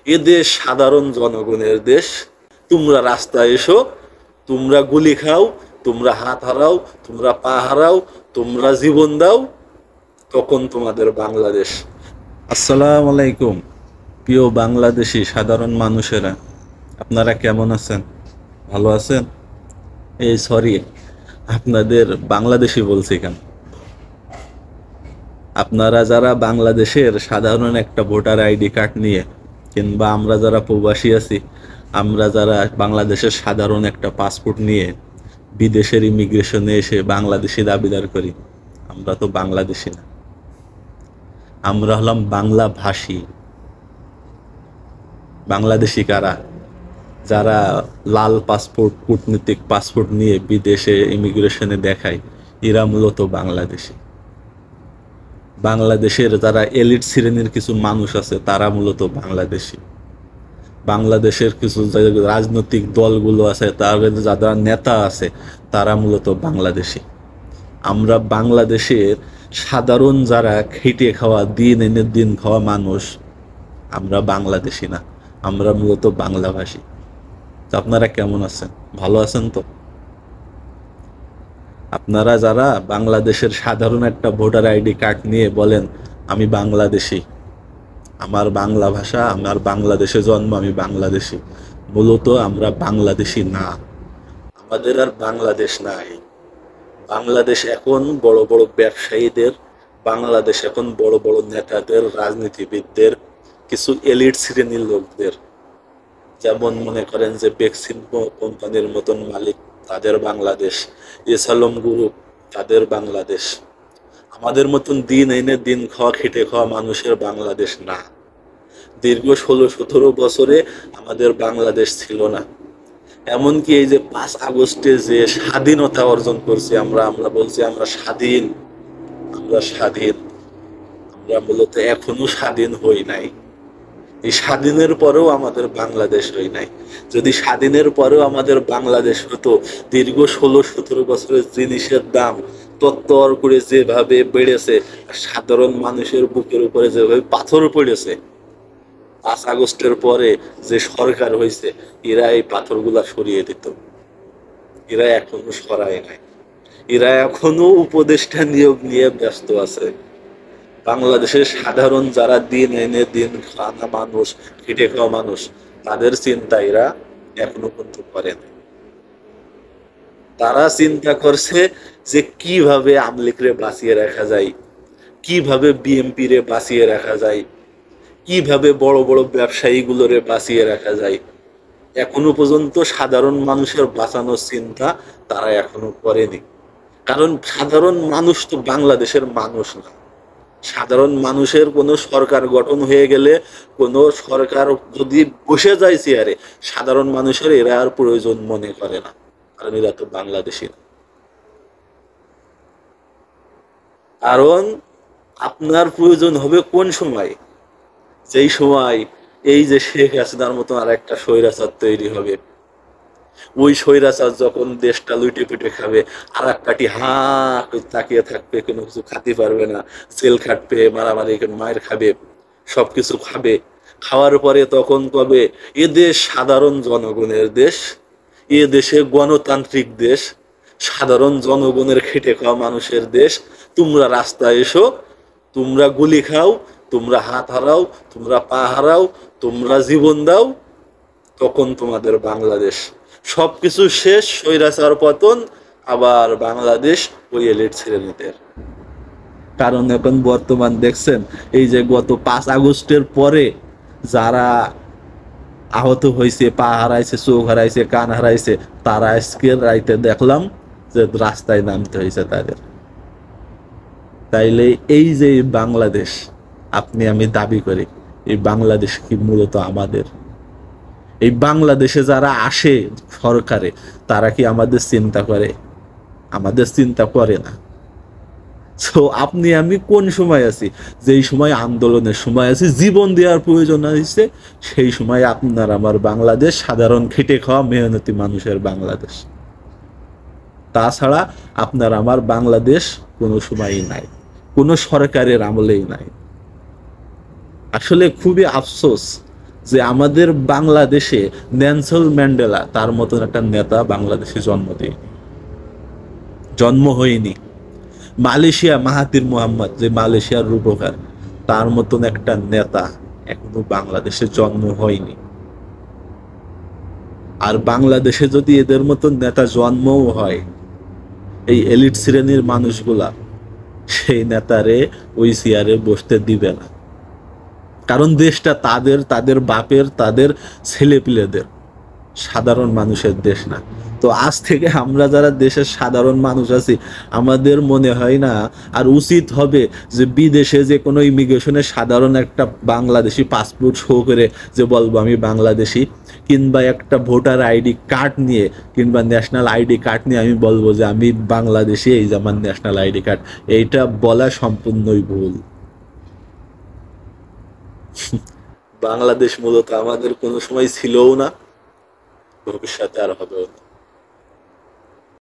এ দেশ সাধারণ জনগণের দেশ। তোমরা রাস্তায় এসো, তোমরা গুলি খাও, তোমরা হাত হারাও, তোমরা পা হারাও, তোমরা জীবন দাও, তখন তোমাদের বাংলাদেশ। আসসালামু আলাইকুম প্রিয় বাংলাদেশি সাধারণ মানুষেরা, আপনারা কেমন আছেন? ভালো আছেন? এই সরি, আপনাদের বাংলাদেশি বলছি কেন? আপনারা যারা বাংলাদেশের সাধারণ একটা ভোটার আইডি কার্ড নিয়ে, কিংবা আমরা যারা প্রবাসী আছি, আমরা যারা বাংলাদেশের সাধারণ একটা পাসপোর্ট নিয়ে বিদেশের ইমিগ্রেশনে এসে বাংলাদেশি দাবিদার করি, আমরা তো বাংলাদেশি না, আমরা হলাম বাংলা ভাষী। বাংলাদেশি কারা? যারা লাল পাসপোর্ট, কূটনীতিক পাসপোর্ট নিয়ে বিদেশে ইমিগ্রেশনে দেখায়, এরা মূলত বাংলাদেশি। বাংলাদেশের যারা এলিট শ্রেণীর কিছু মানুষ আছে, তারা মূলত বাংলাদেশি। বাংলাদেশের কিছু রাজনৈতিক দলগুলো আছে, তার যারা নেতা আছে, তারা মূলত বাংলাদেশি। আমরা বাংলাদেশের সাধারণ যারা খেটে খাওয়া, দিন এনে দিন খাওয়া মানুষ, আমরা বাংলাদেশি না, আমরা মূলত বাংলাভাষী। তো আপনারা কেমন আছেন? ভালো আছেন তো? আপনারা যারা বাংলাদেশের সাধারণ একটা ভোটার আইডি কার্ড নিয়ে বলেন আমি বাংলাদেশি, আমার বাংলা ভাষা, আমার বাংলাদেশে জন্ম, আমি বাংলাদেশি, মূলত আমরা বাংলাদেশি না। আমাদের আর বাংলাদেশ নাই। বাংলাদেশ এখন বড় বড় ব্যবসায়ীদের, বাংলাদেশ এখন বড় বড় নেতাদের, রাজনীতিবিদদের, কিছু এলিট শ্রেণীর লোকদের, যেমন মনে করেন যে বেক্সিম কোম্পানির মতন মালিক, তাদের বাংলাদেশ, এসালম গ্রুপ, তাদের বাংলাদেশ। আমাদের মতন দিন এনে দিন খাওয়া, খেটে খাওয়া মানুষের বাংলাদেশ না। দীর্ঘ 16-17 বছরে আমাদের বাংলাদেশ ছিল না। এমনকি এই যে 5 আগস্টে যে স্বাধীনতা অর্জন করছি আমরা, আমরা বলছি আমরা স্বাধীন, আমরা স্বাধীন, আমরা মূলত এখনো স্বাধীন হই নাই। এই স্বাধীনের পরেও আমাদের বাংলাদেশ হই নাই। যদি স্বাধীনের পরেও আমাদের বাংলাদেশ হতো, দীর্ঘ 16-17 বছরের জিনিসের দাম তত্তর করে যেভাবে বেড়েছে, সাধারণ মানুষের বুকের উপরে যেভাবে পাথর পড়েছে, 5 আগস্টের পরে যে সরকার হয়েছে, এরা এই পাথরগুলা সরিয়ে দিত। এরা এখনো সরায় নাই। এরা এখনো উপদেষ্টা নিয়োগ নিয়ে ব্যস্ত আছে। বাংলাদেশের সাধারণ যারা দিন এনে দিন খাওয়া মানুষ, খেটে খাওয়া মানুষ, তাদের চিন্তা এরা এখনো পর্যন্ত করে না। তারা চিন্তা করছে যে কিভাবে আওয়ামী লীগরে বাঁচিয়ে রাখা যায়, কিভাবে বিএনপি রে বাঁচিয়ে রাখা যায়, কিভাবে বড় বড় ব্যবসায়ীগুলোরে বাঁচিয়ে রাখা যায়। এখনো পর্যন্ত সাধারণ মানুষের বাঁচানোর চিন্তা তারা এখনো করেনি। কারণ সাধারণ মানুষ তো বাংলাদেশের মানুষ না। সাধারণ মানুষের কোনো সরকার গঠন হয়ে গেলে, কোনো সরকার যদি বসে যায় চেয়ারে, সাধারণ মানুষের এরা আর প্রয়োজন মনে করে না, কারণ এরা তো বাংলাদেশি না। কারণ আপনার প্রয়োজন হবে কোন সময়? যেই সময় এই যে শেখ হাসিনার মতো আর একটা স্বৈরাচার তৈরি হবে, ওই স্বৈরাচার যখন দেশটা লুটে পুটে খাবে, আর একটি হা তাকিয়ে থাকবে, কোনো কিছু খাতে পারবে না, জেল খাটবে, মারামারি মায়ের খাবে, সবকিছু খাবে। খাওয়ার পরে তখন কবে এ দেশ সাধারণ জনগণের দেশ, এ দেশে গণতান্ত্রিক দেশ, সাধারণ জনগণের খেটে খাওয়া মানুষের দেশ। তোমরা রাস্তায় এসো, তোমরা গুলি খাও, তোমরা হাত হারাও, তোমরা পা হারাও, তোমরা জীবন দাও, তখন তোমাদের বাংলাদেশ। সবকিছু শেষ, স্বৈরাচার পতন, আবার বাংলাদেশ ওই এলিট শ্রেণীদের। কারণ এখন বর্তমান দেখছেন, এই যে গত 5 আগস্টের পরে যারা আহত হয়েছে, পা হারাইছে, চোখ হারাইছে, কান হারাইছে, তারা আজকের রাইতে দেখলাম যে রাস্তায় নামতে হয়েছে তাদের। তাইলে এই যে বাংলাদেশ আপনি আমি দাবি করি, এই বাংলাদেশ কি মূলত আমাদের? এই বাংলাদেশে যারা আসে সরকারে, তারা কি আমাদের চিন্তা করে? আমাদের চিন্তা করে না। তো আপনি আমি কোন সময় আছি? যেই সময় আন্দোলনের সময় আছি, জীবন দেওয়ার প্রয়োজন হয়েছে, সেই সময় আপনার আমার বাংলাদেশ সাধারণ খেটে খাওয়া মেহনতি মানুষের বাংলাদেশ। তাছাড়া আপনার আমার বাংলাদেশ কোনো সময়ই নাই, কোনো সরকারের আমলেই নাই। আসলে খুবই আফসোস যে আমাদের বাংলাদেশে নেলসন ম্যান্ডেলা তার মতন একটা নেতা বাংলাদেশে জন্ম হয়নি। মালয়েশিয়া মাহাতির মোহাম্মদ, যে মালয়েশিয়ার রূপকার, তার মতন একটা নেতা এখনো বাংলাদেশে জন্ম হয়নি। আর বাংলাদেশে যদি এদের মতন নেতা জন্মও হয়, এই এলিট শ্রেণীর মানুষগুলা সেই নেতারে ওই চেয়ারে বসতে দিবে না। কারণ দেশটা তাদের, তাদের বাপের, তাদের ছেলেপিলেদের, সাধারণ মানুষের দেশ না। তো আজ থেকে আমরা যারা দেশের সাধারণ মানুষ আছি, আমাদের মনে হয় না আর উচিত হবে যে বিদেশে যে কোনো ইমিগ্রেশনে সাধারণ একটা বাংলাদেশি পাসপোর্ট শো করে যে বলবো আমি বাংলাদেশি, কিংবা একটা ভোটার আইডি কার্ড নিয়ে কিংবা ন্যাশনাল আইডি কার্ড নিয়ে আমি বলবো যে আমি বাংলাদেশি, এই যে আমার ন্যাশনাল আইডি কার্ড। এইটা বলা সম্পূর্ণই ভুল। বাংলাদেশ মূলত আমাদের কোনো সময় ছিলও না, ভবিষ্যতে আর হবেও না।